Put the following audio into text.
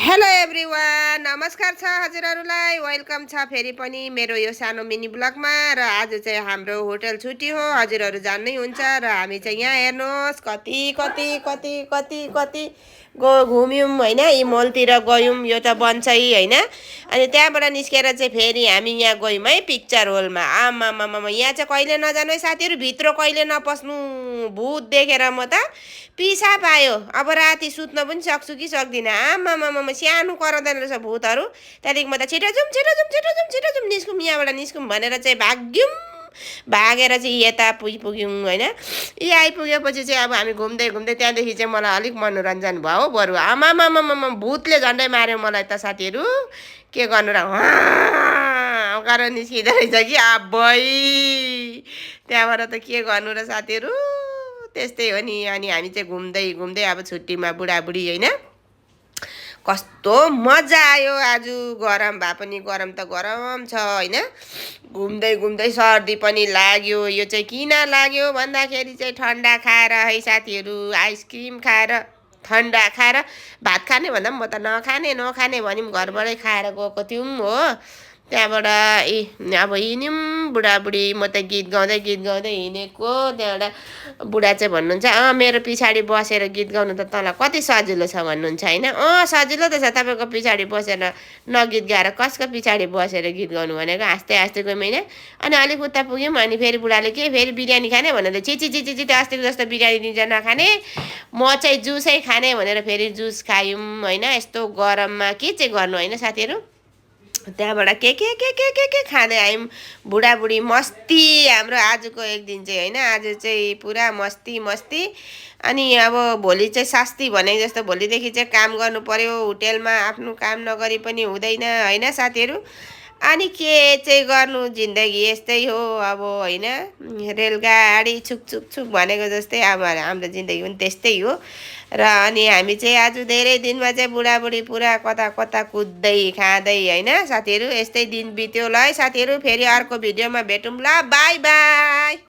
Hello everyone, नमस्कार छ हजुरहरूलाई। वेलकम छ फेरि पनि मेरो यो सानो मिनी ब्लगमा। र आज चाहिँ हाम्रो होटल छुट्टी हो, हजुरहरू जान्नै हुन्छ। र हामी चाहिँ यहाँ हेर्नुहोस् कति कति कति कति कति घुम्यौँ होइन। यी मलतिर गयौँ, यो त बन्छै होइन। अनि त्यहाँबाट निस्केर चाहिँ फेरि हामी यहाँ गयौँ है पिक्चर हलमा। आमामामा, यहाँ चाहिँ कहिले नजानु है साथीहरू, भित्र कहिले नपस्नु। भूत देखेर म त पिसाब आयो। अब राति सुत्न पनि सक्छु कि सक्दिनँ। आमामामा, सानो कराउँदैन रहेछ भूतहरू। त्यहाँदेखि म त छिटो जाउँ छिटो जाउँ छिटो जाउँ छिटो जाउँ, निस्कौँ यहाँबाट निस्कौँ भनेर चाहिँ भाग्यौँ। भागेर चाहिँ यता पुग्यौँ होइन। यी आइपुगेपछि चाहिँ अब हामी घुम्दै घुम्दै त्यहाँदेखि चाहिँ मलाई अलिक मनोरञ्जन भयो हौ बरु। आमामामामा, भूतले झन्डै माऱ्यो मलाई त साथीहरू। के गर्नु र, गरेर निस्किँदो रहेछ कि अबै। त्यहाँबाट त के गर्नु र साथीहरू, त्यस्तै हो नि। अनि हामी चाहिँ घुम्दै घुम्दै अब छुट्टीमा बुढाबुढी होइन, कस्तो मजा आयो। आज गरम भए पनि गरम त गरम छ होइन। घुम्दै घुम्दै सर्दी पनि लाग्यो। यो चाहिँ किन लाग्यो भन्दाखेरि चाहिँ ठन्डा खाएर है साथीहरू, आइसक्रिम खाएर ठन्डा खाएर। भात खाने भन्दा पनि म त नखाने भनी घरबाटै खाएर गएको थियौँ हो। त्यहाँबाट अब हिँड्यौँ बुढाबुढी, म त गीत गाउँदै हिँडेको। त्यहाँबाट बुढा चाहिँ भन्नुहुन्छ, मेरो पछाडि बसेर गीत गाउनु त तँलाई कति सजिलो छ भन्नुहुन्छ होइन। सजिलो त छ, तपाईँको पछाडि बसेर नगीत गाएर कसको पछाडि बसेर गीत गाउनु भनेको। हाँस्दै हाँस्दै गयौँ होइन। अनि अलिक उता पुग्यौँ। अनि फेरि बुढाले के फेरि बिरयानी खाने भनेर, चिची चिची चिची अस्तिको जस्तो बिरयानी दिन्छ नखाने, म चाहिँ जुसै खाने भनेर फेरि जुस खायौँ होइन। यस्तो गरममा के चाहिँ गर्नु होइन साथीहरू। त्यहाँबाट के खाँदै आयौँ बुढाबुढी। मस्ती हाम्रो आजको एक दिन चाहिँ होइन। आज चाहिँ पुरा मस्ती मस्ती। अनि अब भोलि चाहिँ शास्ति भनेको जस्तो भोलिदेखि चाहिँ काम गर्नु पर्यो होटेलमा। आफ्नो काम नगरी पनि हुँदैन होइन साथीहरू। अनि के चाहिँ गर्नु, जिन्दगी यस्तै हो अब होइन। रेलगाडी छुक छुक छुक भनेको जस्तै अब हाम्रो जिन्दगी पनि त्यस्तै हो। र अनि हामी चाहिँ आज धेरै दिनमा चाहिँ बुढाबुढी पुरा कता कता कुद्दै खाँदै होइन साथीहरू। यस्तै दिन बित्यो ल है साथीहरू। फेरि अर्को भिडियोमा भेटौँ ल, बाई बाई।